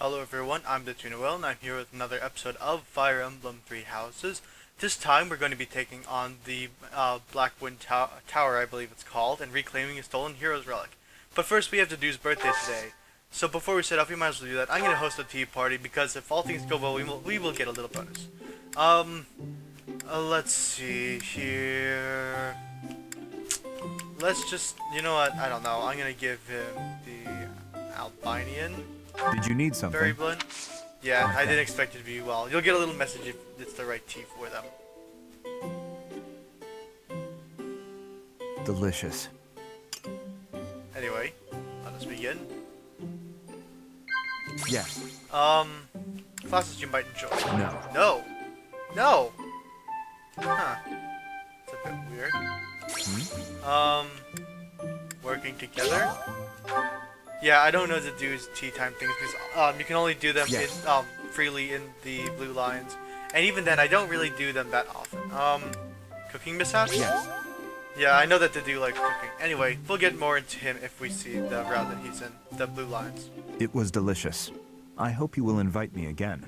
Hello everyone, I'm the Tuna and I'm here with another episode of Fire Emblem Three Houses. This time we're going to be taking on the Blackwind Tower, I believe it's called, and reclaiming a stolen hero's relic. But first we have Dudu's birthday today. So before we set off, we might as well do that. I'm going to host a tea party because if all things go well, we will get a little bonus. Let's see here. Let's just, you know what, I don't know. I'm going to give him the Albanian. Did you need something? Very blunt. Yeah, okay. I didn't expect it to be well. You'll get a little message if it's the right tea for them. Delicious. Anyway, let us begin. Yes. Classes you might enjoy. No. No! No! Huh. It's a bit weird. Working together? Yeah, I don't know the dude's tea time things because you can only do them freely in the blue lines, and even then I don't really do them that often. Cooking mishaps? Yes. Yeah, I know that the dude likes cooking. Anyway, we'll get more into him if we see the route that he's in, the blue lines. It was delicious. I hope you will invite me again.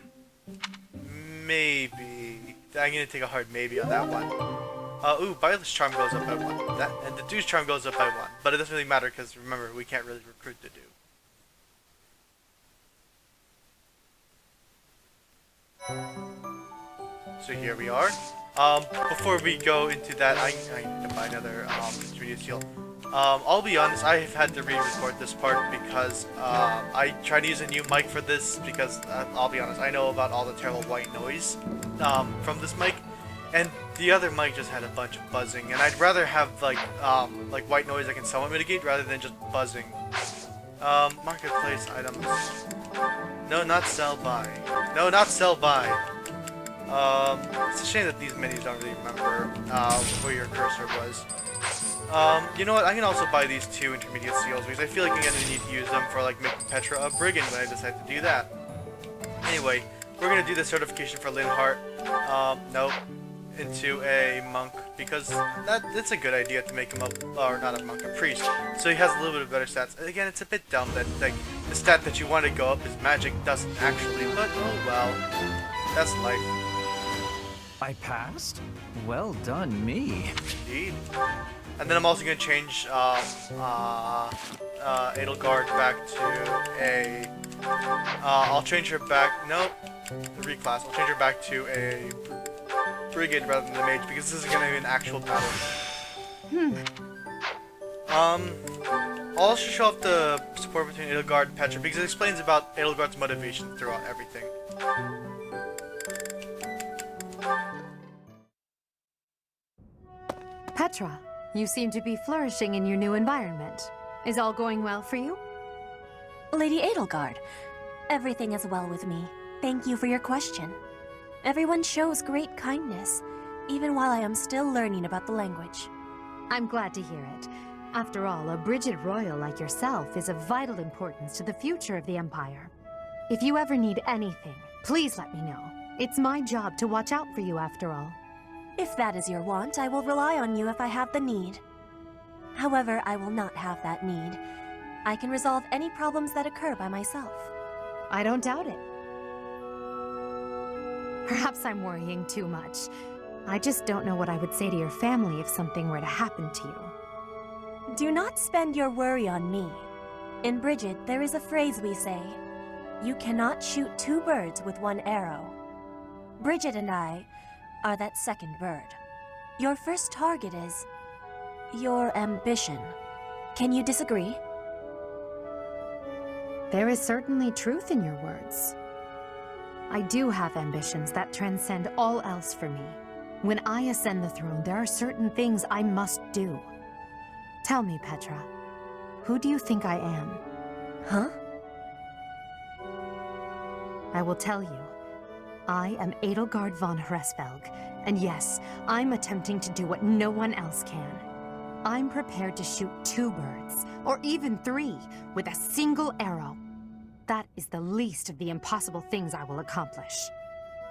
Maybe. I'm gonna take a hard maybe on that one. Ooh, Violet's charm goes up by 1. And the dude's charm goes up by 1. But it doesn't really matter because remember, we can't really recruit the dude. So here we are. Before we go into that, I need to buy another intermediate seal. I'll be honest, I have had to re-record this part because I tried to use a new mic for this because I'll be honest, I know about all the terrible white noise from this mic. And the other mic just had a bunch of buzzing, and I'd rather have like white noise I can somewhat mitigate rather than just buzzing. Marketplace items. No, not sell by. No, not sell by. It's a shame that these menus don't really remember where your cursor was. You know what? I can also buy these 2 intermediate seals because I feel like I'm gonna need to use them for like making Petra a brigand when I decide to do that. Anyway, we're gonna do the certification for Linhart. Nope. Into a monk because that's a good idea to make him or not a monk, a priest. So he has a little bit of better stats. Again, it's a bit dumb that like the stat that you want to go up is magic doesn't actually, but oh well, that's life. I passed? Well done, me. Indeed. And then I'm also gonna change Edelgard back to a. I'll change her back. Nope. The reclass. I'll change her back to a brigand rather than the mage because this is gonna be an actual battle. I'll also show off the support between Edelgard and Petra because it explains about Edelgard's motivation throughout everything. Petra, you seem to be flourishing in your new environment. Is all going well for you? Lady Edelgard, everything is well with me. Thank you for your question. Everyone shows great kindness, even while I am still learning about the language. I'm glad to hear it. After all, a Brigid royal like yourself is of vital importance to the future of the Empire. If you ever need anything, please let me know. It's my job to watch out for you after all. If that is your want, I will rely on you if I have the need. However, I will not have that need. I can resolve any problems that occur by myself. I don't doubt it. Perhaps I'm worrying too much. I just don't know what I would say to your family if something were to happen to you. Do not spend your worry on me. In Brigid, there is a phrase we say. You cannot shoot 2 birds with 1 arrow. Brigid and I are that second bird. Your first target is your ambition. Can you disagree? There is certainly truth in your words. I do have ambitions that transcend all else for me. When I ascend the throne, there are certain things I must do. Tell me, Petra, who do you think I am? Huh? I will tell you. I am Edelgard von Hresvelg, and yes, I'm attempting to do what no one else can. I'm prepared to shoot 2 birds, or even 3, with a single arrow. That is the least of the impossible things I will accomplish.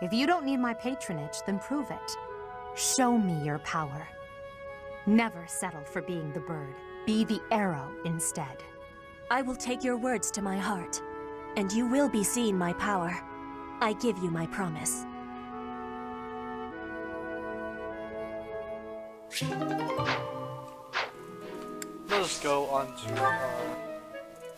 If you don't need my patronage, then prove it. Show me your power. Never settle for being the bird. Be the arrow instead. I will take your words to my heart. and you will be seeing my power. I give you my promise. Let us go on to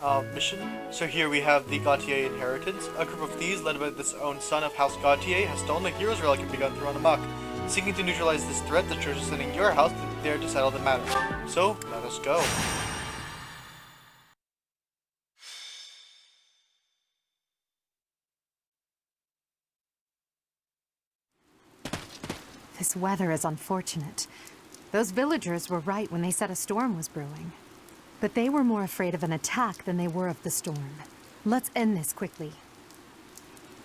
our mission. So here we have the Gautier inheritance. A group of thieves led by this own son of House Gautier has stolen the hero's relic and begun to run amok. Seeking to neutralize this threat, the church is sending your house there to settle the matter. So, let us go. This weather is unfortunate. Those villagers were right when they said a storm was brewing. But they were more afraid of an attack than they were of the storm. Let's end this quickly.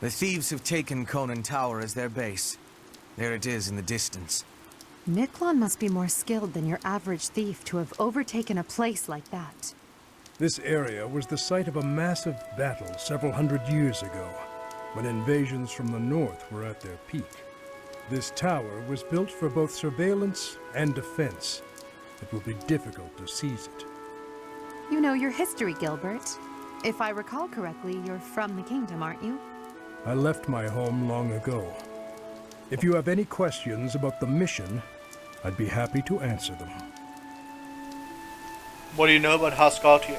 The thieves have taken Conan Tower as their base. There it is in the distance. Miklan must be more skilled than your average thief to have overtaken a place like that. This area was the site of a massive battle several hundred years ago, when invasions from the north were at their peak. This tower was built for both surveillance and defense. It will be difficult to seize it. You know your history, Gilbert. If I recall correctly, you're from the kingdom, aren't you? I left my home long ago. If you have any questions about the mission, I'd be happy to answer them. What do you know about House Gautier?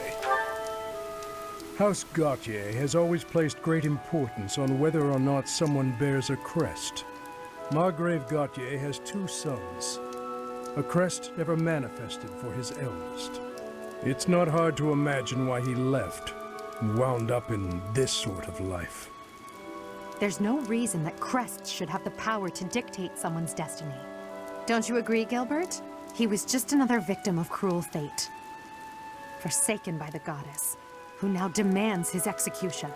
House Gautier has always placed great importance on whether or not someone bears a crest. Margrave Gautier has 2 sons. A crest never manifested for his eldest. It's not hard to imagine why he left and wound up in this sort of life. There's no reason that crests should have the power to dictate someone's destiny. Don't you agree, Gilbert? He was just another victim of cruel fate. Forsaken by the goddess, who now demands his execution.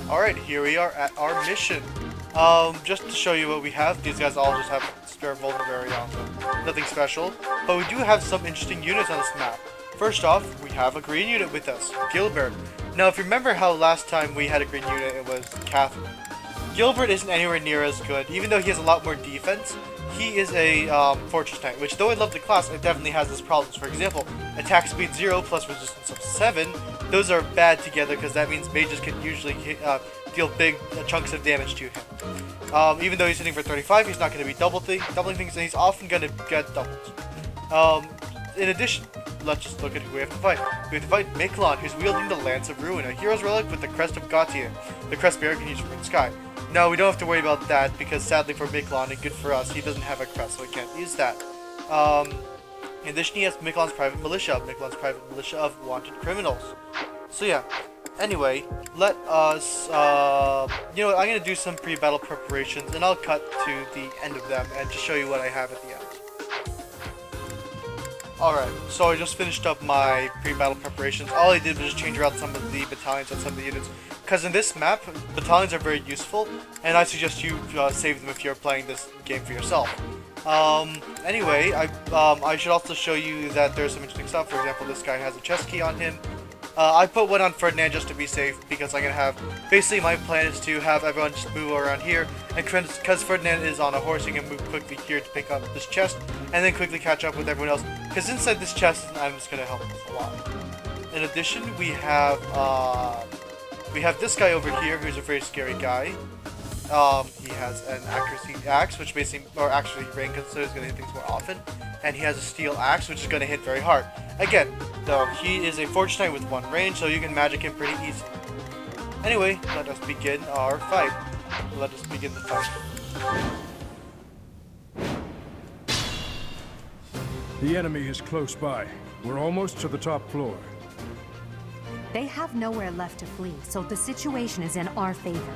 Alright, here we are at our mission. Just to show you what we have, these guys all just have spare vulnerary on them. Nothing special, but we do have some interesting units on this map. First off, we have a green unit with us, Gilbert. Now, if you remember how last time we had a green unit, it was Catherine. Gilbert isn't anywhere near as good, even though he has a lot more defense. He is a Fortress Knight, which though I love the class, it definitely has its problems. For example, attack speed 0 plus resistance of 7, those are bad together because that means mages can usually deal big chunks of damage to him. Even though he's hitting for 35, he's not going to be doubling things, and he's often going to get doubles. In addition, let's just look at who we have to fight. We have to fight Miklan, who's wielding the Lance of Ruin, a hero's relic with the crest of Gautier. The crest bearer can use Ruin Sky. No, we don't have to worry about that, because sadly for Miklan, and good for us, he doesn't have a crest, so we can't use that. In addition, he has Miklan's private militia of wanted criminals. So yeah, anyway, let us, you know what, I'm going to do some pre-battle preparations, and I'll cut to the end of them, and just show you what I have at the end. Alright, so I just finished up my pre-battle preparations. All I did was just change around some of the battalions on some of the units. Because in this map, battalions are very useful, and I suggest you save them if you're playing this game for yourself. Anyway, I should also show you that there's some interesting stuff. For example, this guy has a chest key on him. I put one on Ferdinand just to be safe, because I'm going to have... Basically, my plan is to have everyone just move around here, and because Ferdinand is on a horse, you can move quickly here to pick up this chest, and then quickly catch up with everyone else, because inside this chest, I'm just going to help us a lot. In addition, we have this guy over here, who's a very scary guy. He has an accuracy axe, which basically, or actually rain gun, so he's going to hit things more often. And he has a steel axe, which is going to hit very hard. Again, though, he is a Fortress Knight with 1 range, so you can magic him pretty easily. Anyway, let us begin our fight. Let us begin the fight. The enemy is close by. We're almost to the top floor. They have nowhere left to flee, so the situation is in our favor.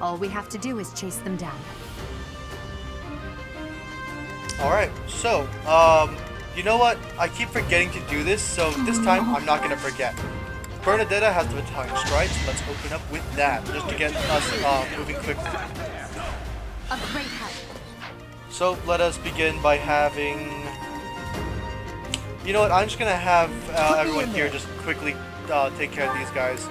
All we have to do is chase them down. Alright, so, you know what? I keep forgetting to do this, so this time I'm not going to forget. Bernadetta has the battalion stripes. Let's open up with that, just to get us moving quickly. A great help. So, let us begin by having... You know what? I'm just going to have everyone here just quickly take care of these guys.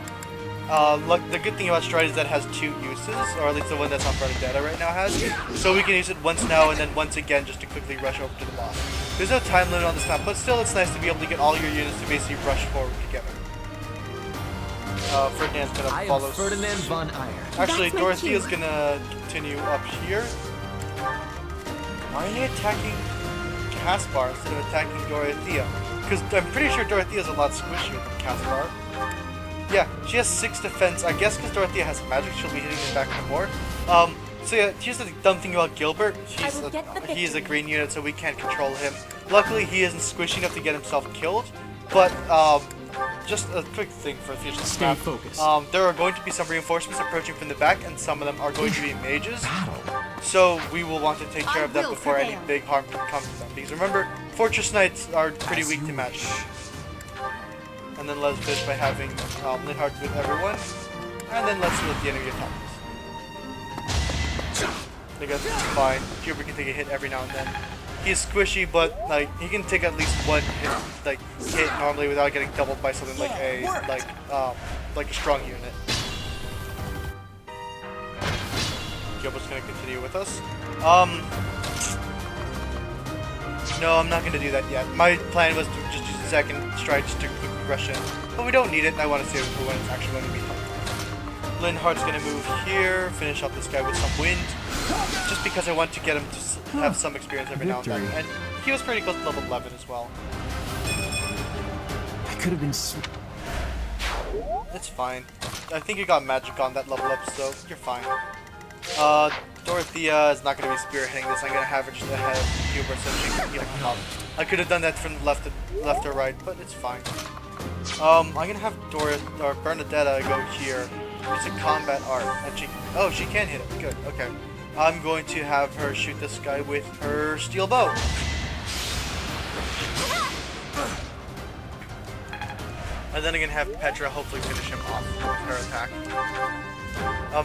Look, the good thing about Stride is that it has 2 uses, or at least the one that's on Bernadetta right now has. So we can use it once now and then once again just to quickly rush over to the boss. There's no time limit on this map, but still it's nice to be able to get all your units to basically rush forward together. Ferdinand's gonna I follow. am Ferdinand von Eyre. Actually, That's my Dorothea's cue. gonna continue up here. Why are they attacking Caspar instead of attacking Dorothea? Because I'm pretty sure Dorothea's a lot squishier than Caspar. Yeah, she has 6 defense. I guess because Dorothea has magic, she'll be hitting him back no more. So yeah, here's the dumb thing about Gilbert. He's a green unit, so we can't control him. Luckily, he isn't squishy enough to get himself killed. But just a quick thing for the future. Stay focused. There are going to be some reinforcements approaching from the back, and some of them are going to be mages. So we will want to take care of them before any big harm can come to them. Because remember, Fortress Knights are pretty weak to magic. And then let's finish by having Linhardt with everyone. And then let's see what the enemy attacks. I guess it's fine. Huber can take a hit every now and then. He's squishy, but like he can take at least one hit normally without getting doubled by something like a strong unit. Gilbert's gonna continue with us. No, I'm not gonna do that yet. My plan was to just use the second strike just to quickly rush in, but we don't need it, and I want to save it for when it's actually going to be helpful. Linhardt's gonna move here, finish off this guy with some wind, just because I want to get him to have some experience every now and then. And he was pretty close to level 11 as well. I could have been. It's fine. I think you got magic on that level up, so you're fine. Dorothea is not going to be spearheading this. I'm going to have her just ahead of Hubert so she can heal him up. I could have done that from left or right, but it's fine. I'm going to have Bernadetta go here. It's a combat art, and she can hit it. Good, okay. I'm going to have her shoot this guy with her steel bow. And then I'm going to have Petra hopefully finish him off with her attack.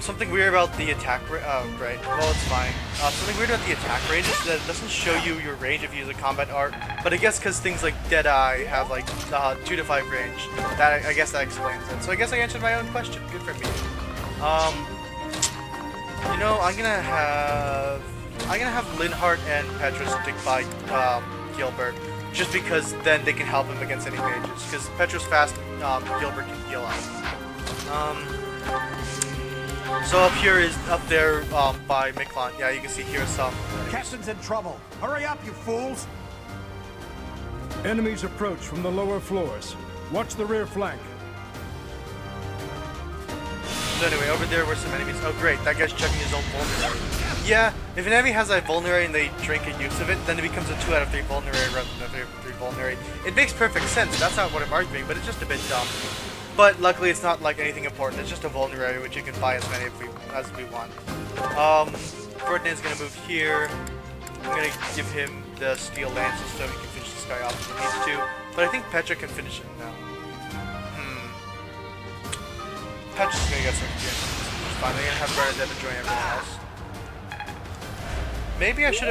Something weird about the attack right. Well, it's fine. Something weird about the attack range is that it doesn't show you your range if you use a combat art. But I guess because things like Deadeye have like 2 to 5 range, that I guess that explains it. So I guess I answered my own question. Good for me. You know, I'm gonna have Linhardt and Petra stick by Gilbert, just because then they can help him against any mages. Because Petra's fast, Gilbert can heal up. So up there by Miklan. Yeah, you can see here some. Captain's in trouble. Hurry up, you fools! Enemies approach from the lower floors. Watch the rear flank. So anyway, over there were some enemies. Oh great, that guy's checking his own vulnerary. Yeah, if an enemy has a vulnerary and they drink a use of it, then it becomes a 2 out of 3 vulnerary rather than a 3 out of 3 vulnerary. It makes perfect sense. That's not what I'm arguing, but it's just a bit dumb. But luckily, it's not like anything important. It's just a vulnerary, which you can buy as many as we want. Ferdinand's gonna move here. I'm gonna give him the steel lances so he can finish this guy off if he needs to. But I think Petra can finish it now. Petra's gonna get some experience. It's fine. I'm gonna have Bernadetta join everyone else. Maybe I should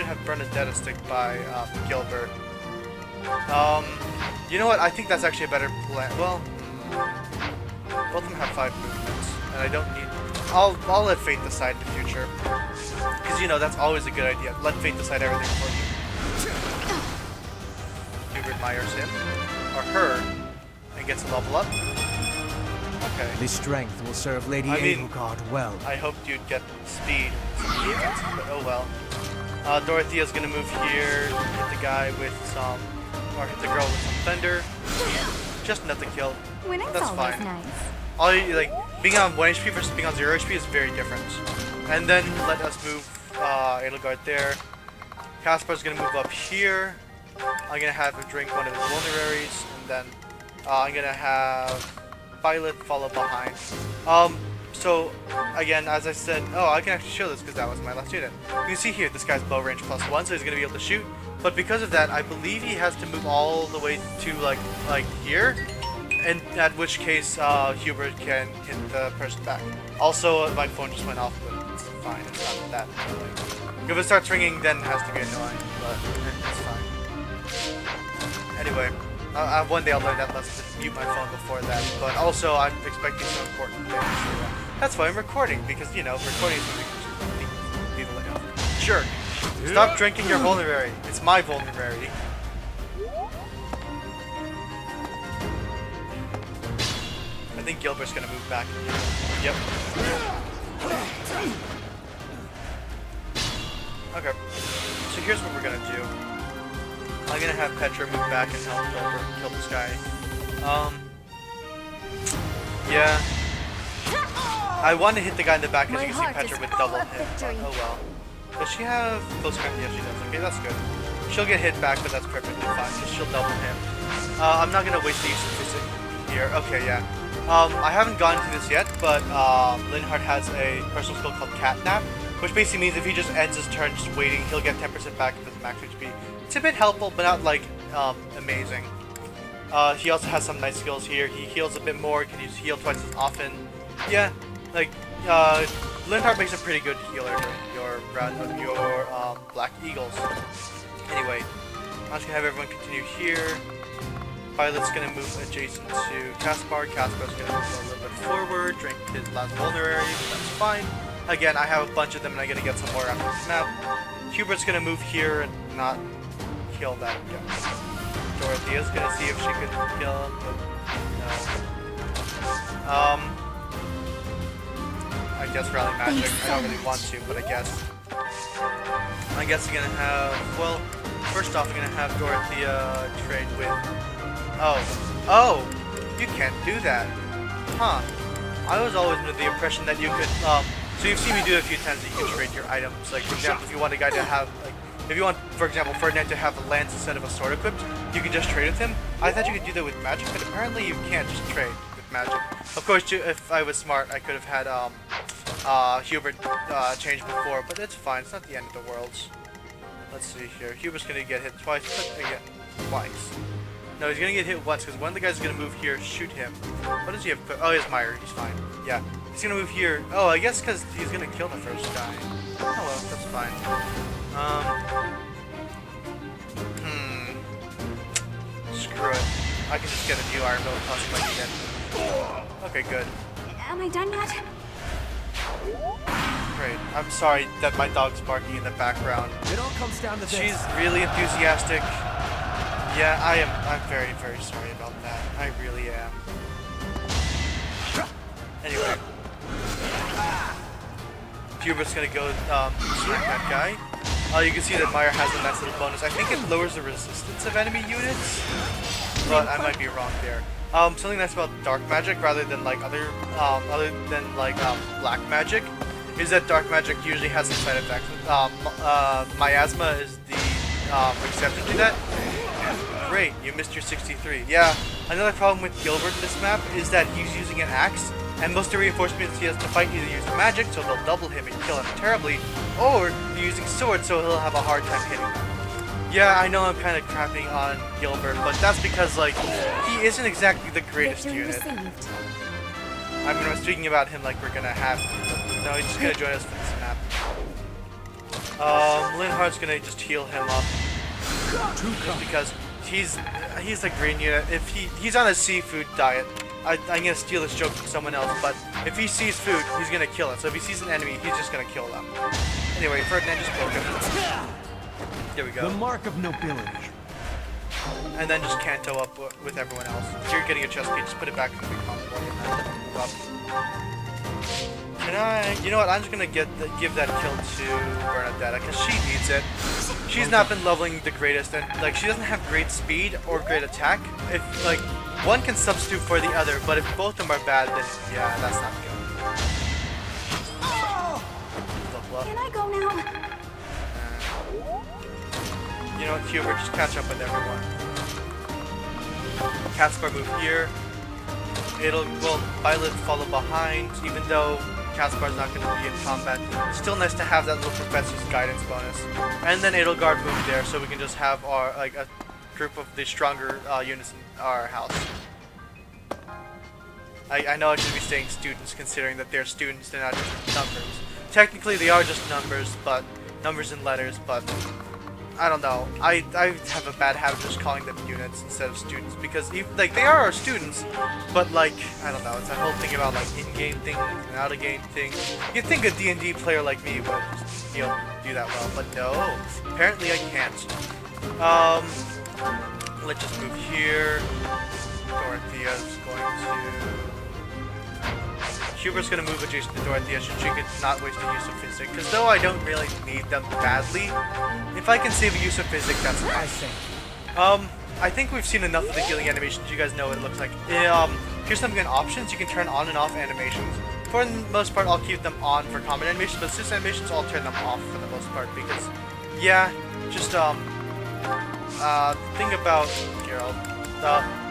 have Bernadetta stick by Gilbert. You know what? I think that's actually a better plan. Well, both of them have 5 movements, and I don't need. I'll let fate decide in the future, because you know that's always a good idea. Let fate decide everything for you. Hubert admires him or her, and gets a level up. Okay. This strength will serve Lady Edelgard well. I hoped you'd get speed, but oh well. Dorothea's gonna move here, hit the guy with some. Or hit the girl with some thunder. Just enough to kill. Winning's That's always fine. nice. All you, like being on 1 HP versus being on 0 HP is very different. And then let us move Edelgard there. Caspar's gonna move up here. I'm gonna have him drink one of his vulneraries, and then I'm gonna have Violet follow behind. So again, as I said, I can actually show this because that was my last unit. You can see here, this guy's bow range +1, so he's gonna be able to shoot. But because of that, I believe he has to move all the way to like here, and at which case Hubert can hit the person back. Also, my phone just went off, but it's fine. It's not that annoying. If it starts ringing, then it has to be annoying, but it's fine. Anyway, one day I'll learn that lesson to mute my phone before that. But also, I'm expecting some important things. That's why I'm recording, because you know, recording is something people let you. Sure. Stop drinking your vulnerary. It's my vulnerary. I think Gilbert's gonna move back. Yep. Okay. So here's what we're gonna do. I'm gonna have Petra move back and help Gilbert kill this guy. Yeah. I want to hit the guy in the back because you can see Petra with double hit. But, oh well. Does she have close combat? Yeah, she does. Okay, that's good. She'll get hit back, but that's perfectly fine. Just she'll double him. I'm not gonna waste the use of physic here. Okay, yeah. I haven't gotten to this yet, but Linhardt has a personal skill called Catnap, which basically means if he just ends his turn just waiting, he'll get 10% back of his max HP. It's a bit helpful, but not like amazing. He also has some nice skills here. He heals a bit more, can use heal twice as often. Yeah, like Linhardt makes a pretty good healer during your round of your Black Eagles. Anyway, I'm just gonna have everyone continue here. Violet's gonna move adjacent to Caspar. Caspar's gonna move a little bit forward, drink his last vulnerary, but that's fine. Again, I have a bunch of them and I'm gonna get some more after this map. Hubert's gonna move here and not kill that guy. Dorothea's gonna see if she can kill him, but no. I guess Rally Magic. I don't really want to, but I guess I'm gonna have, well, first off I'm gonna have Dorothea trade with, oh, you can't do that. Huh. I was always under the impression that you could, so you've seen me do it a few times that you can trade your items. Like, for example, if you want a guy to have, like, if you want, for example, Ferdinand to have a lance instead of a sword equipped, you can just trade with him. I thought you could do that with magic, but apparently you can't just trade with magic. Of course, if I was smart, I could have had, Hubert, change before, but it's fine. It's not the end of the world. Let's see here. Hubert's gonna get hit twice, but again, twice. No, he's gonna get hit once, because one of the guys is gonna move here, shoot him. What does he have? Oh, he has Meyer. He's fine. Yeah. He's gonna move here. Oh, I guess because he's gonna kill the first guy. Oh well, that's fine. Screw it. I can just get a new Iron Bow plus if I need it. Okay, good. Am I done yet? Great. I'm sorry that my dog's barking in the background. It all comes down to this. She's really enthusiastic. Yeah, I'm very, very sorry about that. I really am. Anyway. Hubert's gonna go smack that guy. You can see that Meyer has a nice little bonus. I think it lowers the resistance of enemy units, but I might be wrong there. Something nice about dark magic rather than like other than like black magic is that dark magic usually has some side effects. Miasma is the exception to that. Great, you missed your 63. Yeah, another problem with Gilbert in this map is that he's using an axe, and most of the reinforcements he has to fight either use magic, so they'll double him and kill him terribly, or they're using swords, so he'll have a hard time hitting them. Yeah, I know I'm kind of crapping on Gilbert, but that's because, like, he isn't exactly the greatest unit. I mean, I'm speaking about him like we're gonna have him, but no, he's just gonna join us for this map. Linhardt's gonna just heal him up, just because he's a green unit. If he's on a seafood diet, I'm gonna steal this joke from someone else, but if he sees food, he's gonna kill it. So if he sees an enemy, he's just gonna kill them. Anyway, Ferdinand just broke him. There we go. The mark of nobility. And then just Kanto up with everyone else. If you're getting a chest key, just put it back in the big convoy and then move up. Can I? You know what? I'm just gonna give that kill to Bernadetta because she needs it. She's not been leveling the greatest, and like she doesn't have great speed or great attack. If like one can substitute for the other, but if both of them are bad, then yeah, that's not good. Can I go now? You know what, Hubert, just catch up with everyone. Caspar move here. Well, Violet follow behind, even though Caspar's not going to be in combat. It's still nice to have that little professor's guidance bonus. And then Edelgard move there, so we can just have our like a group of the stronger units in our house. I know I should be saying students, considering that they're students, they're not just numbers. Technically, they are just numbers, but numbers and letters, but I don't know. I have a bad habit of just calling them units instead of students because like they are our students, but like I don't know. It's that whole thing about like in-game things and out-of-game things. You'd think a D&D player like me would just do that well, but no, apparently I can't. Let's just move here. Dorothea's going to... Hubert's going to move adjacent to Dorothea so she could not waste the use of physic, because though I don't really need them badly, if I can save a use of physic, that's nice. I think we've seen enough of the healing animations. You guys know what it looks like. Here's some good options. You can turn on and off animations. For the most part, I'll keep them on for common animations, but assist animations, I'll turn them off for the most part because, yeah, just the thing about Geralt,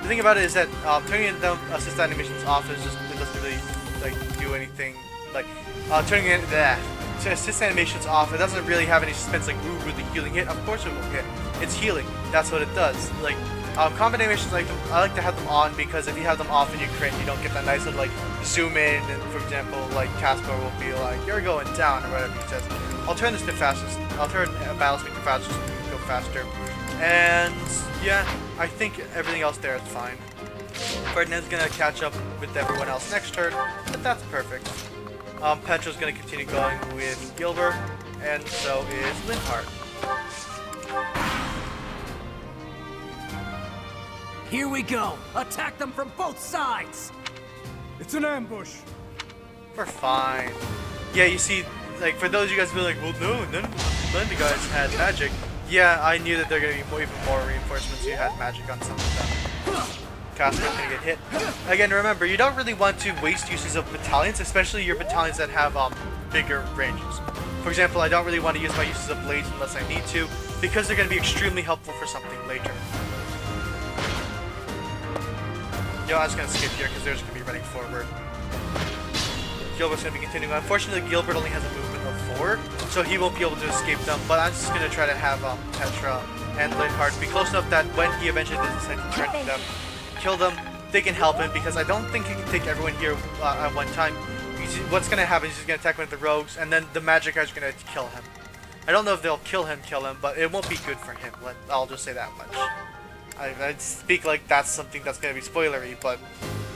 the thing about it is that turning the assist animations off is just it doesn't really like do anything. Like turning it to assist animations off, it doesn't really have any suspense. Like, ooh, really healing hit. Of course it will hit. It's healing. That's what it does. Like, combat animations, I like to have them on because if you have them off and you crit, you don't get that nice little, like, zoom in, and for example, like, Caspar will be like, you're going down, or whatever he says. I'll turn this to fastest. I'll turn battle speed to fastest to go faster. And, yeah, I think everything else there is fine. Ferdinand's gonna catch up with everyone else next turn, but that's perfect. Petra's gonna continue going with Gilbert, and so is Linhardt. Here we go! Attack them from both sides! It's an ambush. We're fine. Yeah, you see, like, for those of you guys who be like, well, no, none of the guys had magic. Yeah, I knew that there are going to be even more reinforcements who had magic on some of them. Casper's going to get hit. Again, remember, you don't really want to waste uses of battalions, especially your battalions that have bigger ranges. For example, I don't really want to use my uses of blades unless I need to, because they're going to be extremely helpful for something later. Yo, I was going to skip here because they're just going to be running forward. Gilbert's going to be continuing. Unfortunately, Gilbert only has a movement of 4, so he won't be able to escape them, but I'm just going to try to have Petra and Linhardt be close enough that when he eventually does decide to turn to them, kill them, they can help him, because I don't think he can take everyone here at one time. What's going to happen is he's going to attack one of the rogues, and then the magic guys are going to kill him. I don't know if they'll kill him, but it won't be good for him. I'll just say that much. I speak like that's something that's going to be spoilery, but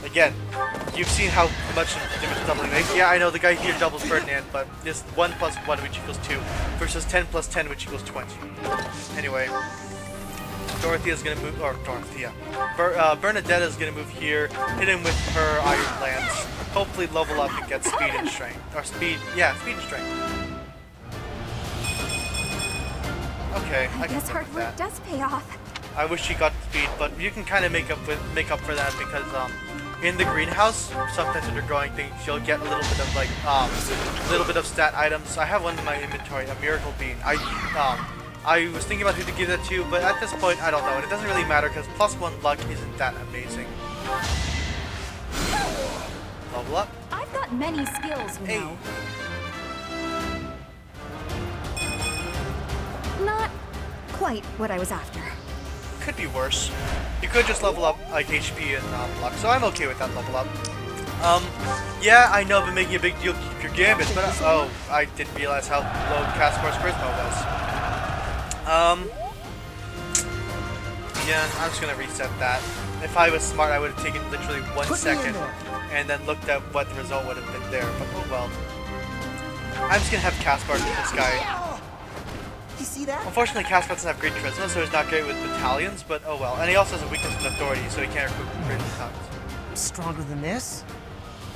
again, you've seen how much damage doubling makes. Yeah, I know the guy here doubles Ferdinand, but this 1 plus 1 which equals 2 versus 10 plus 10 which equals 20. Anyway, Dorothea's going to move, or Dorothea. Bernadetta's going to move here, hit him with her Iron Lance, hopefully level up and get speed and strength. Or speed, yeah, speed and strength. Okay, I guess hard work does pay off. I wish she got speed, but you can kind of make up for that because in the greenhouse, sometimes when you're growing things, you'll get a little bit of like a little bit of stat items. I have one in my inventory, a miracle bean. I was thinking about who to give that to, but at this point, I don't know, and it doesn't really matter because +1 luck isn't that amazing. Level up. I've got many skills, you know. Not quite what I was after. Could be worse. You could just level up like HP and luck, so I'm okay with that level up. Yeah, I know I've been making a big deal to keep your gambits, but oh, I didn't realize how low Caspar's charisma was. Yeah, I'm just gonna reset that. If I was smart, I would have taken literally 1 second and then looked at what the result would have been there, but oh well. I'm just gonna have Caspar do this guy. You see that? Unfortunately, Caspar doesn't have great charisma, so he's not great with battalions, but oh well. And he also has a weakness in authority, so he can't recruit great battalions. Stronger than this?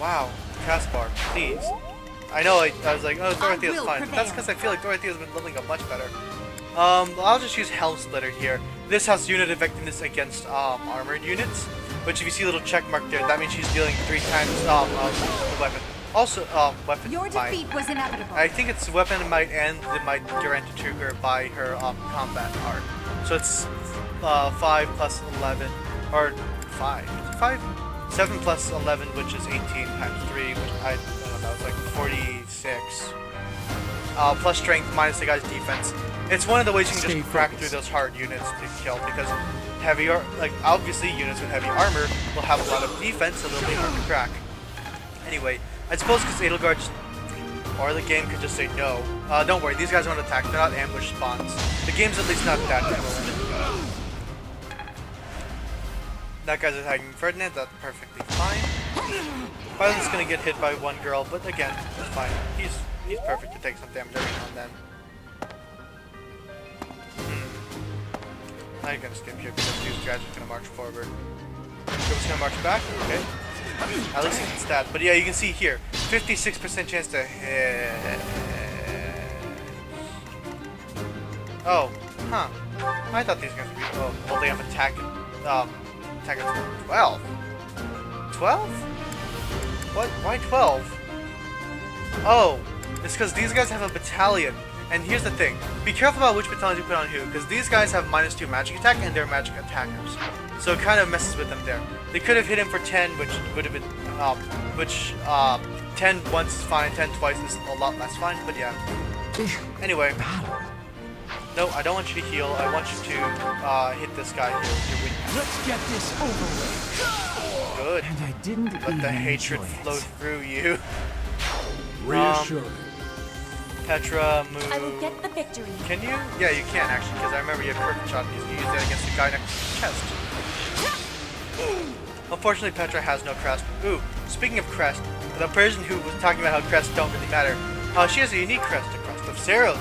Wow, Caspar, please. I know, I was like, oh, Dorothea's fine, but that's because I feel like Dorothea's been leveling up much better. I'll just use Helm Splitter here. This has unit effectiveness against armored units, which if you see a little check mark there, that means she's dealing 3 times the weapon. Also, weapon Your defeat was inevitable. I think it's weapon might and the might guaranteed to trigger by her combat art. So it's 5 plus 11, or 7 plus 11, which is 18 times 3, which I don't know, it's like 46. Plus strength minus the guy's defense. It's one of the ways you can just crack through those hard units to kill, because obviously units with heavy armor will have a lot of defense, so they'll be hard to crack. Anyway, I suppose because Edelgard or the game could just say no. Don't worry, these guys won't attack. They're not ambush spawns. The game's at least not that difficult. That guy's attacking Ferdinand. That's perfectly fine. Violet's gonna get hit by one girl, but again, it's fine. He's perfect to take some damage every now and then. I'm gonna skip here because these guys are gonna march forward. Cuber's gonna march back. Okay. At least he can stat. But yeah, you can see here, 56% chance to hit. Oh, huh. I thought these guys would be. Oh, well, they have attack. Attack at 12. 12? What? Why 12? Oh, it's because these guys have a battalion. And here's the thing. Be careful about which battalions you put on who, because these guys have -2 magic attack and they're magic attackers. So it kind of messes with them there. They could have hit him for 10, which would have been, 10 once is fine, 10 twice is a lot less fine, but yeah. Anyway. No, I don't want you to heal. I want you to hit this guy here with your weakness. Let's get this over with. Good. And I didn't Let the even hatred enjoy it. flow through you. Reassuring. Petra, move. I will get the victory. Can you? Yeah, you can actually, because I remember you had perfect shot. You used that against the guy next to the chest. Unfortunately, Petra has no crest. Ooh, speaking of crest, the person who was talking about how crests don't really matter, she has a unique crest, a crest of Zeros.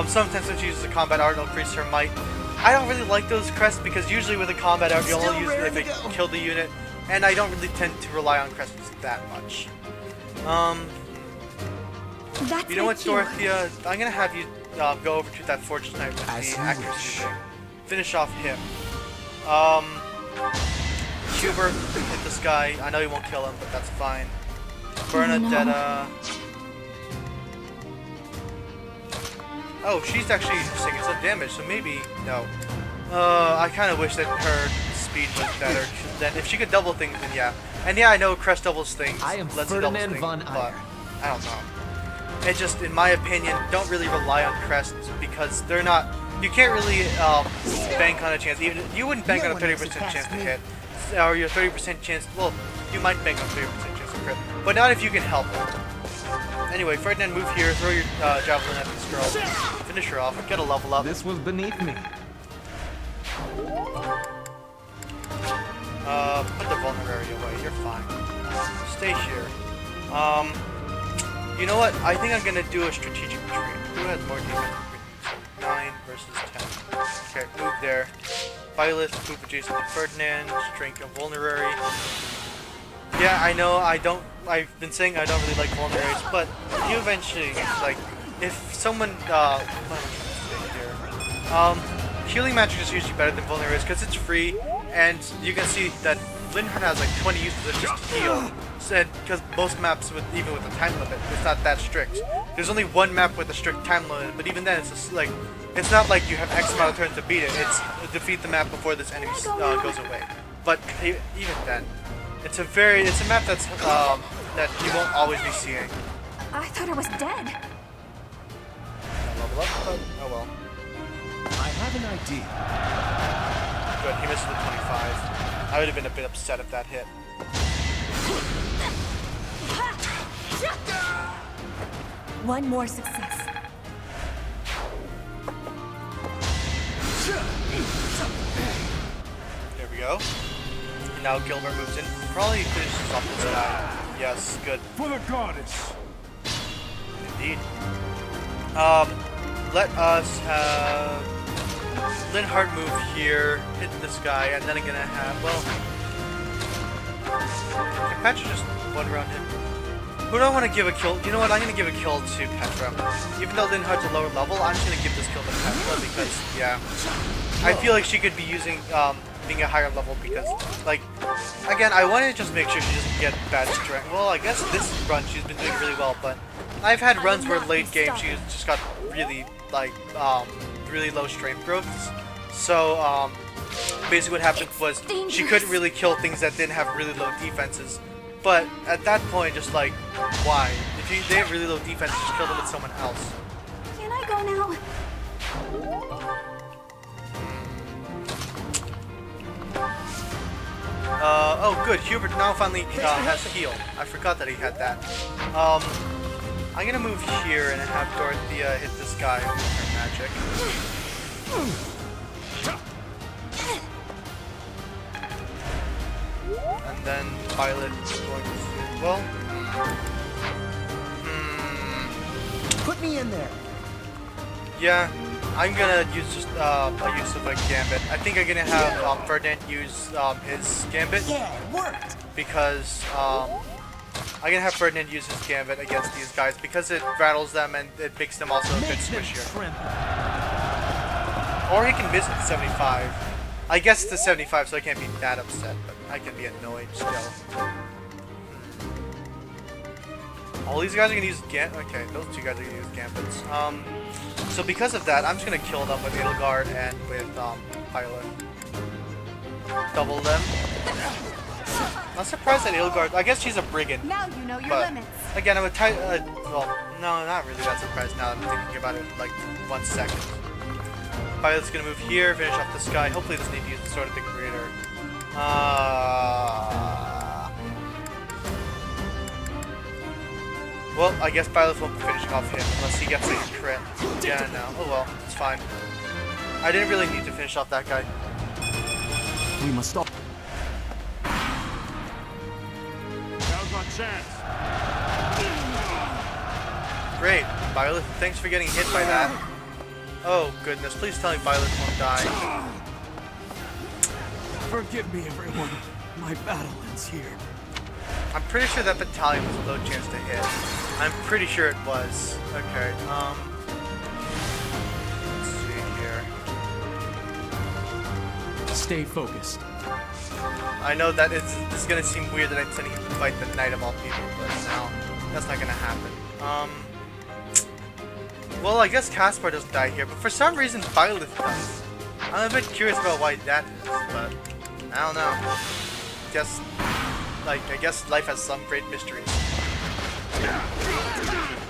Sometimes when she uses a combat art, it'll increase her might. I don't really like those crests because usually with a combat art, you'll only use it if it kill the unit, and I don't really tend to rely on crests that much. That's You know what, my cue. Dorothea? I'm gonna have you go over to that Fortress Knight with As the you accuracy wish. thing. Finish off him. Huber, hit this guy. I know you won't kill him, but that's fine. Bernadetta. Oh, she's actually taking some damage, so maybe no. I kind of wish that her speed was better. 'Cause then, if she could double things, then yeah. And yeah, I know Crest doubles things. I am lets it double Ferdinand things, von but Eyre. I don't know. It just, in my opinion, don't really rely on crests because they're not. You can't really bank on a chance. Even you wouldn't bank on a 30% chance to hit, or your 30% chance. Well, you might bank on 30% chance to crit, but not if you can help it. Anyway, Ferdinand, move here. Throw your javelin at this girl. Finish her off. Get a level up. This was beneath me. Put the vulnerary away. You're fine. Stay here. You know what? I think I'm gonna do a strategic retreat. Who has more defense? 9 versus 10. Okay, move there. Violet, move adjacent to Ferdinand. Strength of vulnerary. Yeah, I know. I've been saying I don't really like vulneraries, but you eventually like if someone. What am I trying to say here? Healing magic is usually better than vulneraries because it's free, and you can see that Linhardt has like 20 uses of just heal. Because most maps, even with a time limit, it's not that strict. There's only one map with a strict time limit, but even then, it's just like it's not like you have X amount of turns to beat it. It's defeat the map before this enemy goes away. But even then, it's a map that's that you won't always be seeing. I thought I was dead. Level up, but oh well. I have an idea. Good, he missed the 25. I would have been a bit upset if that hit. One more success. There we go. Now Gilbert moves in. Probably finishes off this guy. Yes, good. For the goddess. Indeed. Let us have Linhardt move here, hit this guy, and then I'm gonna have, well, can Petra just one round him? Who do I want to give a kill? You know what? I'm gonna give a kill to Petra. Even though Linhardt's a lower level, I'm just gonna give this kill to Petra because, yeah, I feel like she could be using being a higher level because, like, again, I want to just make sure she doesn't get bad strength. Well, I guess this run she's been doing really well, but I've had runs where late game she's just got really, like, really low strength growths. So, basically what happened was she couldn't really kill things that didn't have really low defenses. But at that point, just like, why? If they have really low defense, just kill them with someone else. Can I go now? Oh good, Hubert now finally has heal. I forgot that he had that. I'm gonna move here and have Dorothea hit this guy with her magic. And then Violet is going to... well... Put me in there. yeah, I'm gonna use just a use of a gambit. I think I'm gonna have Ferdinand use his gambit. Yeah, it worked. Because I'm gonna have Ferdinand use his gambit against these guys because it rattles them and it makes them also a bit squishier. Or he can miss at 75. I guess it's a 75, so I can't be that upset, but I can be annoyed still. All these guys are gonna use okay, those two guys are gonna use gambits. So because of that, I'm just gonna kill them with Edelgard and with Pilot. Double them. Not surprised that Edelgard. I guess she's a brigand. Now you know your But limits. again, I'm a tight. Well, no, not really that surprised now that I'm thinking about it. Like 1 second. Pilot's gonna move here, finish off this guy. Hopefully, doesn't need to use the Sword of the Creator. Well, I guess Pilot won't be finishing off him unless he gets a crit. Yeah, no. Oh well, it's fine. I didn't really need to finish off that guy. We must stop. Now's our chance. Great, Violet. Thanks for getting hit by that. Oh goodness, please tell me Violet won't die. Forgive me, everyone. My battle ends here. I'm pretty sure that battalion was a low chance to hit. I'm pretty sure it was. Okay, let's see here. Stay focused. I know that this is gonna seem weird that I'm sending him to fight the Knight of all people, but no, that's not gonna happen. Well, I guess Caspar doesn't die here, but for some reason Violet does. I'm a bit curious about why that is, but I don't know. I guess life has some great mysteries.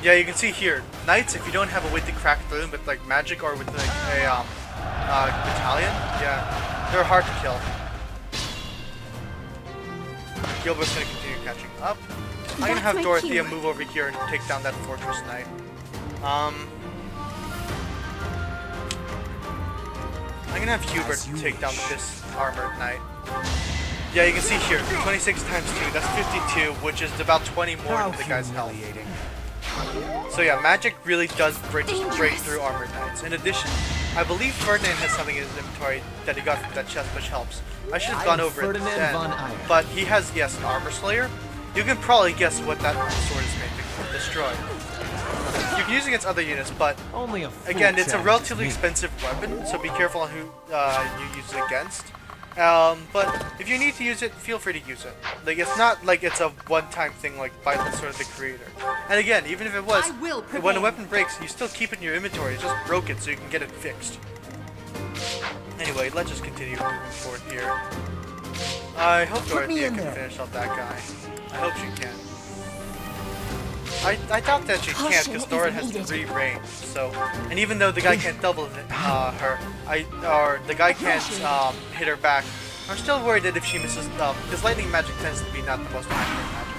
Yeah, you can see here, Knights, if you don't have a way to crack through them with like magic or with like a battalion, yeah, they're hard to kill. Gilbert's gonna continue catching up. I'm gonna have Dorothea move over here and take down that Fortress Knight. I'm gonna have Hubert take down this Armored Knight. Yeah, you can see here, 26 times 2, that's 52, which is about 20 more than the guy's health. So yeah, magic really does break through Armored Knights. In addition, I believe Ferdinand has something in his inventory that he got from that chest which helps. I should have gone over it then, but he has, yes, an Armor Slayer. You can probably guess what that sword is made to destroy. You can use it against other units, but again, it's a relatively expensive weapon, so be careful on who you use it against. But if you need to use it, feel free to use it. Like, it's not like it's a one-time thing like by the Sword of the Creator. And again, even if it was, when a weapon breaks, you still keep it in your inventory. It's just broken, so you can get it fixed. Anyway, let's just continue moving forward here. I hope Dorothea can finish off that guy. I hope she can. I doubt that she can't, because Dora has 3 range, so, and even though the guy can't double her, the guy can't hit her back, I'm still worried that if she misses, because lightning magic tends to be not the most accurate magic.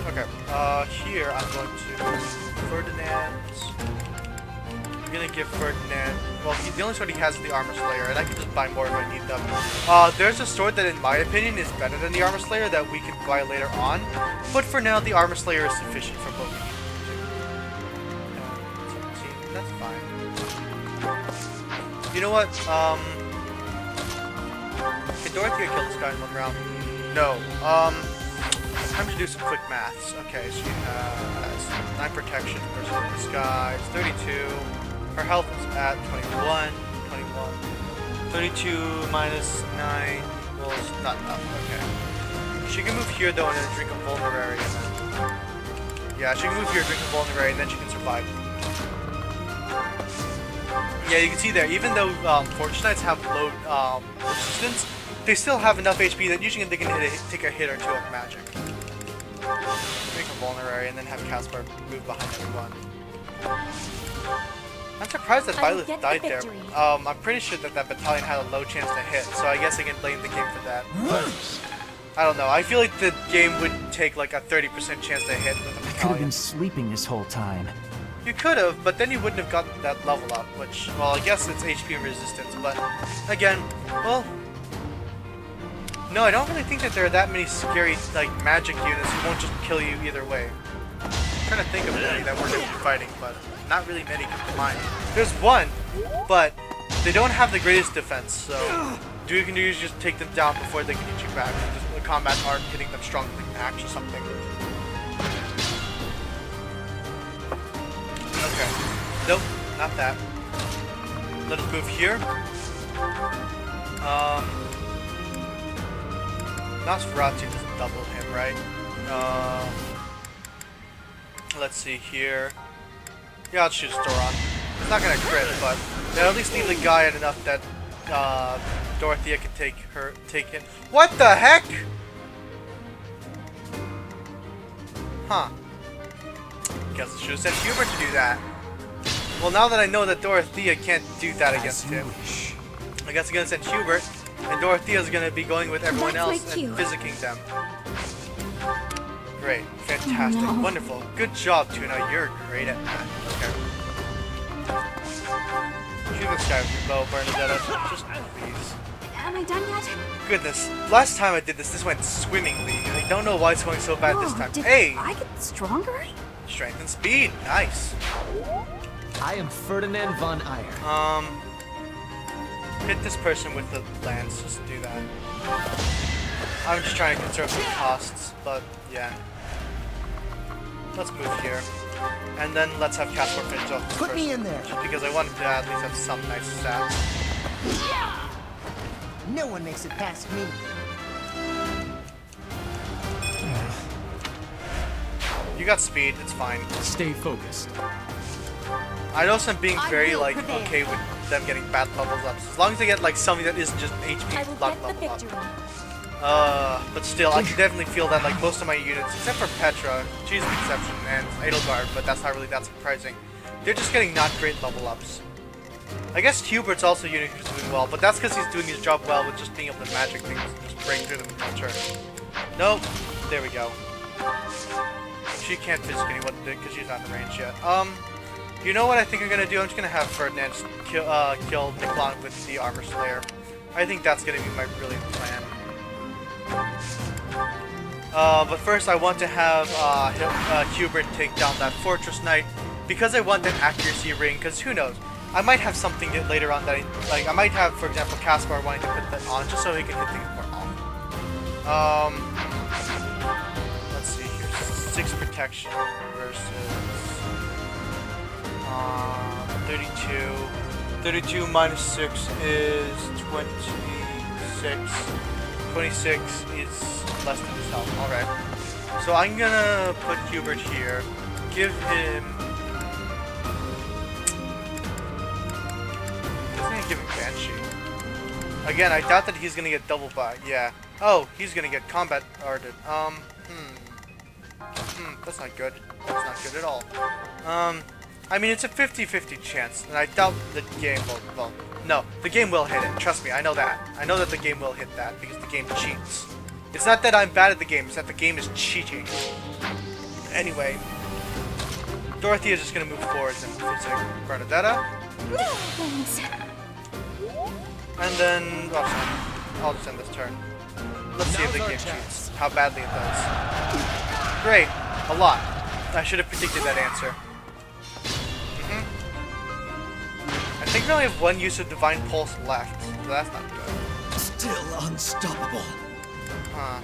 Okay, here I'm going to Ferdinand. I'm gonna give Ferdinand, well, the only sword he has is the Armor Slayer, and I can just buy more if I need them. There's a sword that in my opinion is better than the Armor Slayer that we can buy later on, but for now the Armor Slayer is sufficient for what we need. 17, that's fine. You know what, can Dorothea kill this guy in 1 round? No, time to do some quick maths. Okay, she has 9 protection versus this guy, it's 32. Her health is at 21. 32 minus 9 well, it's not enough. Okay. She can move here though and then drink a vulnerary and then... Yeah, she can move here, drink a vulnerary, and then she can survive. Yeah, you can see there, even though Fortress Knights have low resistance, they still have enough HP that usually they can take a hit or 2 of magic. Drink a vulnerary and then have Caspar move behind everyone. I'm surprised that Violet died there. I'm pretty sure that battalion had a low chance to hit, so I guess I can blame the game for that. I don't know, I feel like the game would take like a 30% chance to hit with a battalion. I could have been sleeping this whole time. You could have, but then you wouldn't have gotten that level up, which, well, I guess it's HP resistance, but again, well... No, I don't really think that there are that many scary, like, magic units who won't just kill you either way. trying to think of any that we're going to be fighting, but not really many come to mind. There's one, but they don't have the greatest defense, so you can usually just take them down before they can hit you back. Just the combat art hitting them strong with an axe or something. Okay. Nope, not that. Let us move here. Nosferatu doesn't double him, right? Let's see here. Yeah, I'll choose Thoron. It's not gonna crit, but they'll at least leave the guy at enough that Dorothea can take him. What the heck? Huh. Guess I should have sent Hubert to do that. Well, now that I know that Dorothea can't do that against him, I guess I'm gonna send Hubert, and Dorothea's gonna be going with everyone else and physicking them. Great, fantastic, wonderful, good job, Tuna. You're great at that. Okay. Shoot this guy with your bow, Bernadetta. Just please. Am I done yet? Goodness, last time I did this went swimmingly. I don't know why it's going so bad this time. Hey! I get stronger? Strength and speed, nice. I am Ferdinand von Eyre. Hit this person with the lance, just do that. I'm just trying to conserve the costs, but yeah. Let's move here. And then let's have Caspar finish off this Put me person, in there. just because I wanted to at least have some nice stats. No one makes it past me. You got speed, it's fine. Stay focused. I know I'm being very, will like, prevail. okay with them getting bad levels up. As long as they get, like, something that isn't just HP I will block get the level up. victory. But still, I can definitely feel that, like, most of my units, except for Petra, she's an exception, and Edelgard, but that's not really that surprising. They're just getting not great level ups. I guess Hubert's also a unit who's doing well, but that's because he's doing his job well with just being able to magic things and just break through them in one turn. Nope. There we go. She can't physic anyone because she's not in range yet. You know what I think I'm gonna do? I'm just gonna have Ferdinand just kill Miklan with the Armor Slayer. I think that's gonna be my brilliant plan. But first I want to have Hubert take down that Fortress Knight because I want that accuracy ring. Because who knows? I might have something that later on that I might have, for example, Caspar wanting to put that on just so he can hit things more often. Let's see here. 6 protection versus 32. 32 minus 6 is 26. 26 is less than his health. Alright. So I'm gonna put Hubert here. Give him... I'm gonna give him Banshee. Again, I doubt that he's gonna get double buy. Yeah. Oh, he's gonna get combat arted. That's not good. That's not good at all. I mean, it's a 50-50 chance, and I doubt the game will, well, no, the game will hit it. Trust me, I know that. I know that the game will hit that, because the game cheats. It's not that I'm bad at the game, it's that the game is cheating. Anyway, Dorothea is just gonna move forward and physic Bernadetta. Thanks. And then, I'll just end this turn. Let's see if the game cheats. How badly it does. Great. A lot. I should have predicted that answer. I think we only have one use of Divine Pulse left, so that's not good. Still unstoppable. Huh.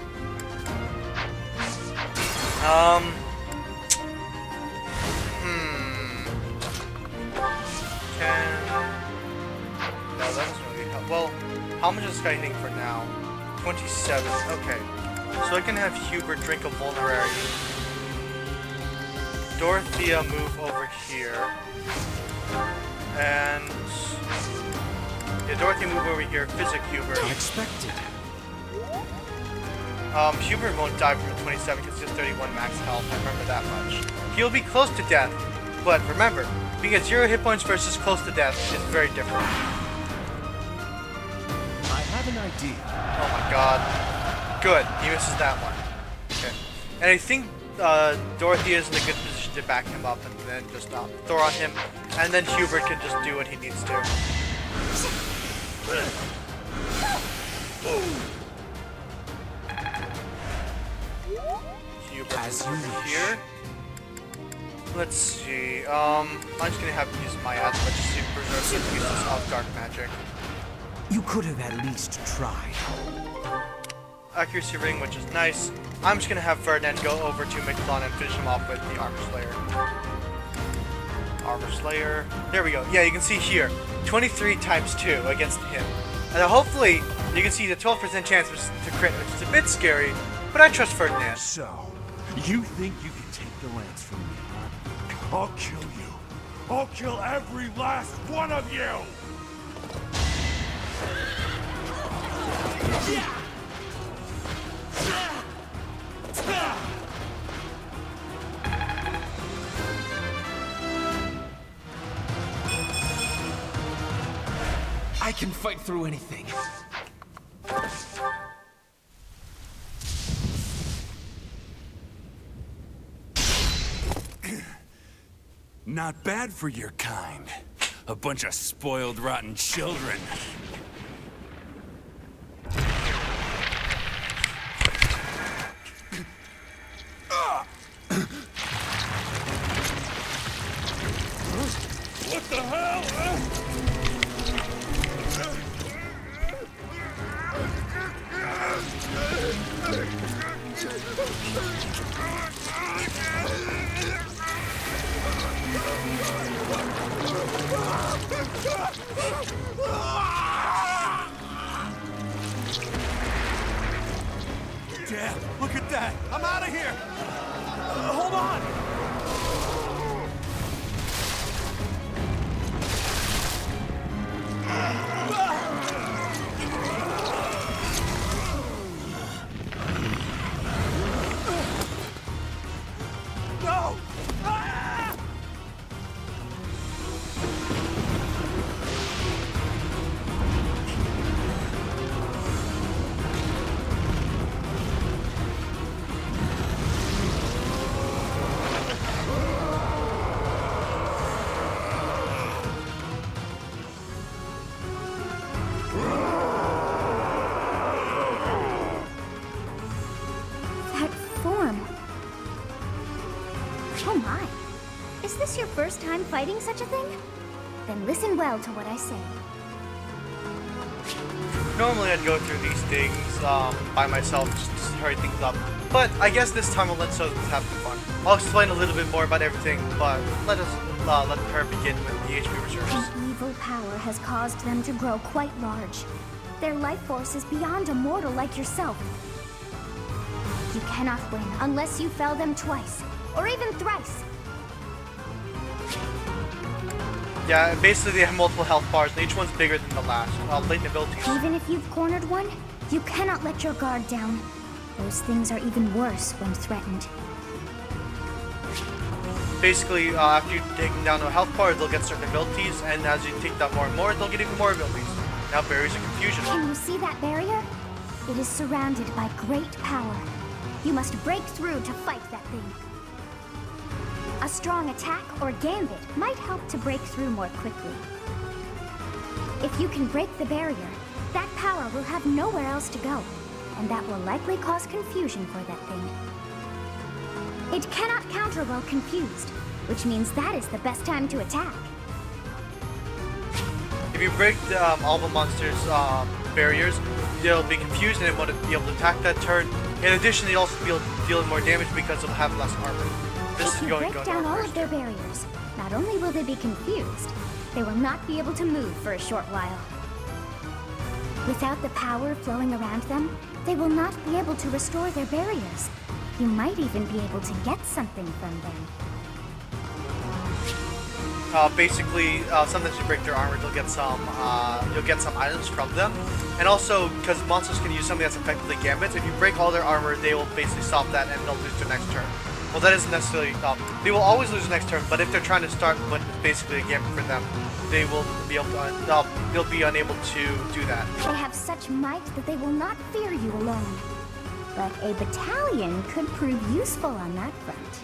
No, that doesn't really help. Well, how much is this guy hitting for now? 27. Okay. So I can have Hubert drink a vulnerary. Dorothea move over here. And... yeah, Dorothea move over here. Physic Hubert. Unexpected. Hubert won't die from a 27 because he has 31 max health. I remember that much. He'll be close to death. But remember, being at 0 hit points versus close to death is very different. I have an idea. Oh my god. Good. He misses that one. Okay. And I think Dorothea is in a good position to back him up and then just throw on him. And then Hubert can just do what he needs to. Hubert As over you wish. here. Let's see. I'm just gonna have to use my as much super reserve to use this off-guard magic. You could have at least tried. Accuracy ring, which is nice. I'm just gonna have Ferdinand go over to Miklan and finish him off with the Armor Slayer. Armor Slayer. There we go. Yeah, you can see here, 23 times 2 against him. And hopefully, you can see the 12% chance to crit, which is a bit scary, but I trust Ferdinand. So, you think you can take the lance from me, huh? I'll kill you. I'll kill every last one of you! I can fight through anything. Not bad for your kind. A bunch of spoiled, rotten children. What the hell? Dad, look at that! I'm out of here! Hold on! No! Ah! That form. Oh my. Is this your first time fighting such a thing? Then listen well to what I say. Normally I'd go through these things by myself just to hurry things up, but I guess this time I'll let Sozens have some fun. I'll explain a little bit more about everything, but let her begin with the HP reserves. An evil power has caused them to grow quite large. Their life force is beyond a mortal like yourself. You cannot win unless you fell them twice, or even thrice. Yeah, basically they have multiple health bars, and each one's bigger than the last. Latent abilities. Even if you've cornered one, you cannot let your guard down. Those things are even worse when threatened. Basically, after you take them down to a health bar, they'll get certain abilities, and as you take down more and more, they'll get even more abilities. Now barriers of confusion. Can you see that barrier? It is surrounded by great power. You must break through to fight that thing. A strong attack or gambit might help to break through more quickly. If you can break the barrier, that power will have nowhere else to go, and that will likely cause confusion for that thing. It cannot counter while confused, which means that is the best time to attack. If you break all the monsters' barriers, they'll be confused and they won't be able to attack that turn. In addition, they'll also be able to deal more damage because they'll have less armor. If you break down all of their barriers, not only will they be confused, they will not be able to move for a short while. Without the power flowing around them, they will not be able to restore their barriers. You might even be able to get something from them. Basically, sometimes you break their armor, you'll get some items from them. And also, because monsters can use something that's effectively gambits, if you break all their armor, they will basically stop that and they'll lose their next turn. Well, that isn't necessarily, they will always lose next turn, but if they're trying to start when it's basically a gambit for them, they will be able to, they'll be unable to do that. They have such might that they will not fear you alone. But a battalion could prove useful on that front.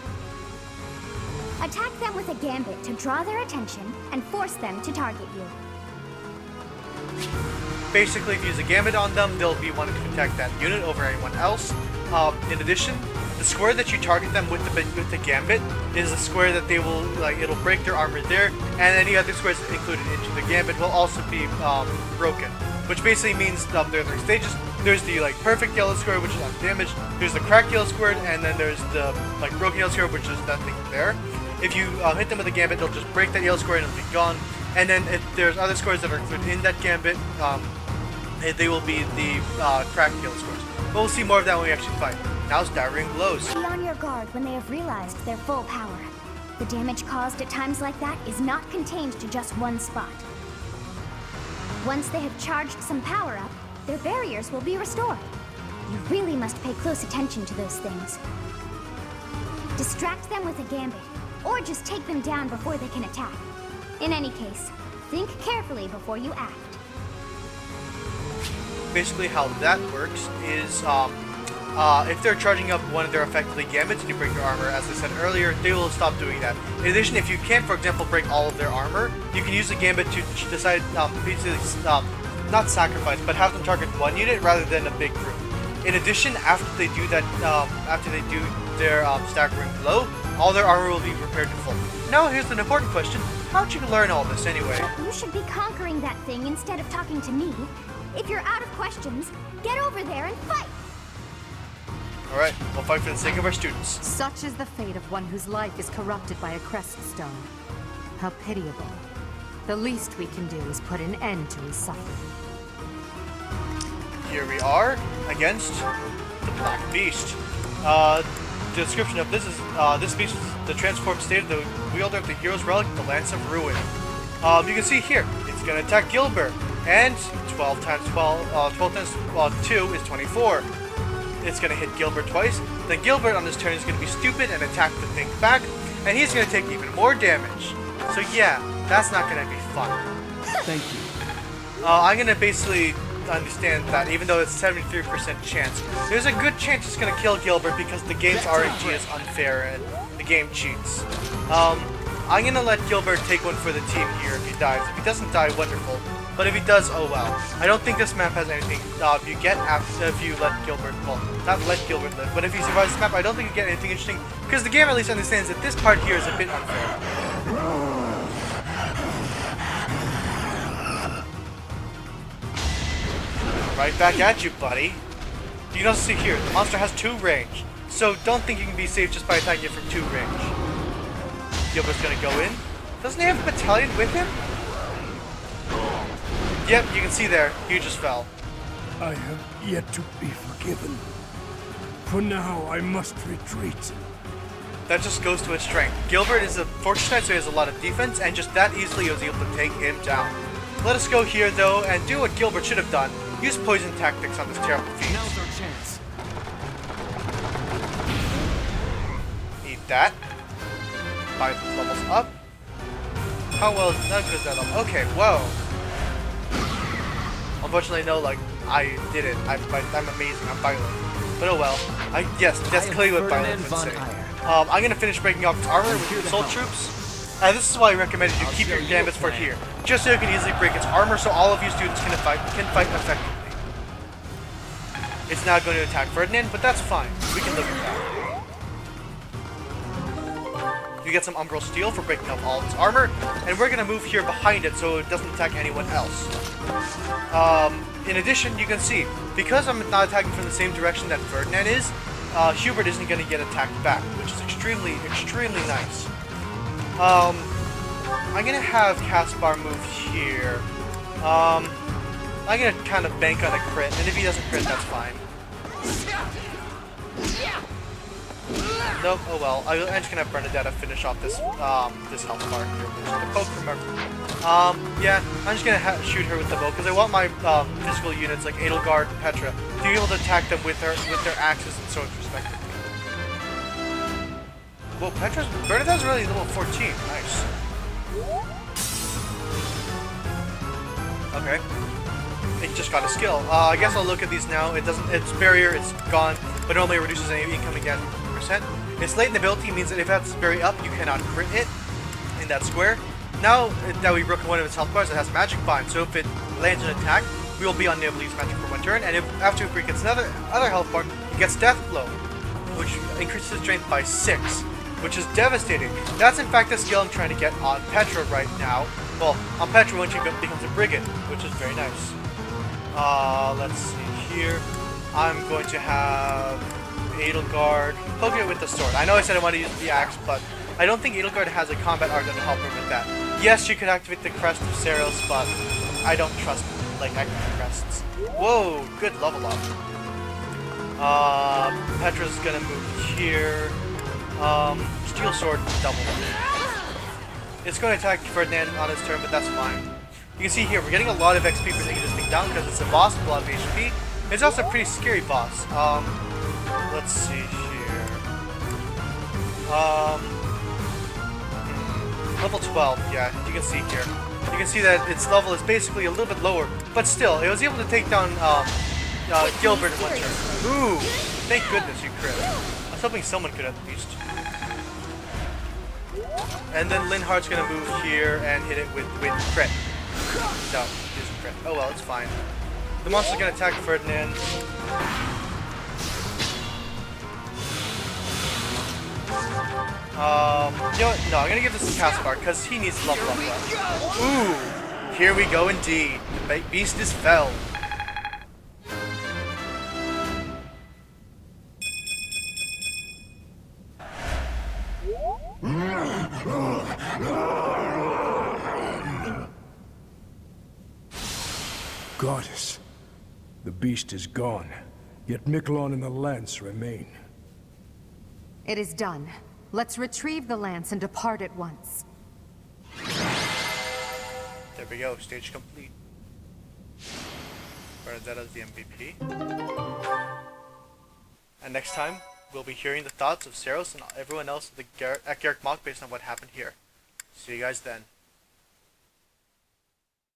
Attack them with a gambit to draw their attention and force them to target you. Basically, if you use a gambit on them, they'll be wanting to protect that unit over anyone else. in addition, the square that you target them with the gambit is a square that they will it'll break their armor there, and any other squares included into the gambit will also be broken. Which basically means there are 3 stages. There's the perfect yellow square, which is undamaged. There's the cracked yellow square, and then there's the broken yellow square, which is nothing there. If you hit them with a gambit, they'll just break that yellow square and it'll be gone. And then if there's other squares that are included in that gambit, they will be the cracked yellow squares. But we'll see more of that when we actually fight. Now staggering blows. Be on your guard when they have realized their full power. The damage caused at times like that is not contained to just one spot. Once they have charged some power up, their barriers will be restored. You really must pay close attention to those things. Distract them with a gambit, or just take them down before they can attack. In any case, think carefully before you act. Basically how that works is if they're charging up one of their effectively gambits and you break their armor, as I said earlier, they will stop doing that. In addition, if you can, for example, break all of their armor, you can use the gambit to decide, basically, not sacrifice, but have them target one unit rather than a big group. In addition, after they do that, after they do their staggering blow, all their armor will be repaired to full. Now here's an important question. How'd you learn all this anyway? You should be conquering that thing instead of talking to me. If you're out of questions, get over there and fight! Alright, we'll fight for the sake of our students. Such is the fate of one whose life is corrupted by a crest stone. How pitiable. The least we can do is put an end to his suffering. Here we are, against the Black Beast. The description of this is, this beast is the transformed state of the wielder of the hero's relic, the Lance of Ruin. You can see here, it's going to attack Gilbert, and 12 times 2 is 24. It's going to hit Gilbert twice, then Gilbert on his turn is going to be stupid and attack the thing back, and he's going to take even more damage. So yeah, that's not going to be fun. Thank you. I'm going to basically understand that even though it's 73% chance, there's a good chance it's going to kill Gilbert because the game's RNG is unfair and the game cheats. I'm going to let Gilbert take one for the team here if he dies. If he doesn't die, wonderful. But if he does, oh well. I don't think this map has anything you get after if you let Gilbert, well, not let Gilbert live, but if he survives this map, I don't think you get anything interesting, because the game at least understands that this part here is a bit unfair. Right back at you, buddy. You can also see here, the monster has 2 range, so don't think you can be safe just by attacking it from 2 range. Gilbert's gonna go in. Doesn't he have a battalion with him? Yep, you can see there, he just fell. I have yet to be forgiven. For now, I must retreat. That just goes to his strength. Gilbert is a fortress knight, so he has a lot of defense, and just that easily he was able to take him down. Let us go here, though, and do what Gilbert should have done. Use poison tactics on this terrible fiend. Now's our chance. Eat that. 5 levels up. How well is that? Good that level. Okay, whoa. Unfortunately, no, I did it. I'm amazing. I'm violent. But oh well. Yes, that's clearly what violent would say. I'm gonna finish breaking off his armor with the assault troops. This is why I recommended you keep your gambits for here, just so you can easily break its armor, so all of you students can fight effectively. It's now going to attack Ferdinand, but that's fine. We can live with that. You get some umbral steel for breaking up all of its armor, and we're gonna move here behind it so it doesn't attack anyone else. In addition, you can see, because I'm not attacking from the same direction that Ferdinand is, Hubert isn't gonna get attacked back, which is extremely, extremely nice. I'm gonna have Caspar move here. I'm gonna kind of bank on a crit, and if he doesn't crit, that's fine. Nope, oh well. I'm just gonna have Bernadetta finish off this this health bar here. The poke, remember. Yeah, I'm just gonna shoot her with the bow, because I want my physical units like Edelgard and Petra to be able to attack them with their axes and swords respectively. Well, Bernadetta's really level 14. Nice. Okay. It just got a skill. I guess I'll look at these now. Its barrier is gone, but normally it reduces any incoming damage 50%. Its latent ability means that if that's berry up, you cannot crit it in that square. Now that we've broken one of its health bars, it has magic bind, so if it lands an attack, we will be unable to use magic for one turn, and if after it gets another health bar, you He gets Death Blow, which increases his strength by 6, which is devastating. That's in fact the skill I'm trying to get on Petra right now. Well, on Petra when she becomes a brigand, which is very nice. Let's see here. I'm going to have Edelgard poke it with the sword. I know I said I want to use the axe, but I don't think Edelgard has a combat art that will help her with that. Yes, she could activate the crest of Seros, but I don't trust like active crests. Whoa, good level up. Petra's gonna move here. Steel sword double. It's going to attack Ferdinand on his turn, but that's fine. You can see here, we're getting a lot of XP for taking this thing down because it's a boss with a lot of HP. It's also a pretty scary boss. Let's see here. Level 12, yeah, you can see here. You can see that its level is basically a little bit lower, but still, it was able to take down Gilbert in one turn. Ooh, thank goodness you crit. I was hoping someone could at least. And then Linhardt's gonna move here and hit it with crit. No, use crit. Oh well, it's fine. The monster's gonna attack Ferdinand. You know what? No, I'm gonna give this to Caspar because he needs to level up. Ooh, here we go indeed. The beast is felled. Goddess, the beast is gone, yet Miklan and the lance remain. It is done. Let's retrieve the lance and depart at once. There we go, stage complete. Bernadetta's the MVP. And next time, we'll be hearing the thoughts of Seros and everyone else at the Ekirk Mock based on what happened here. See you guys then.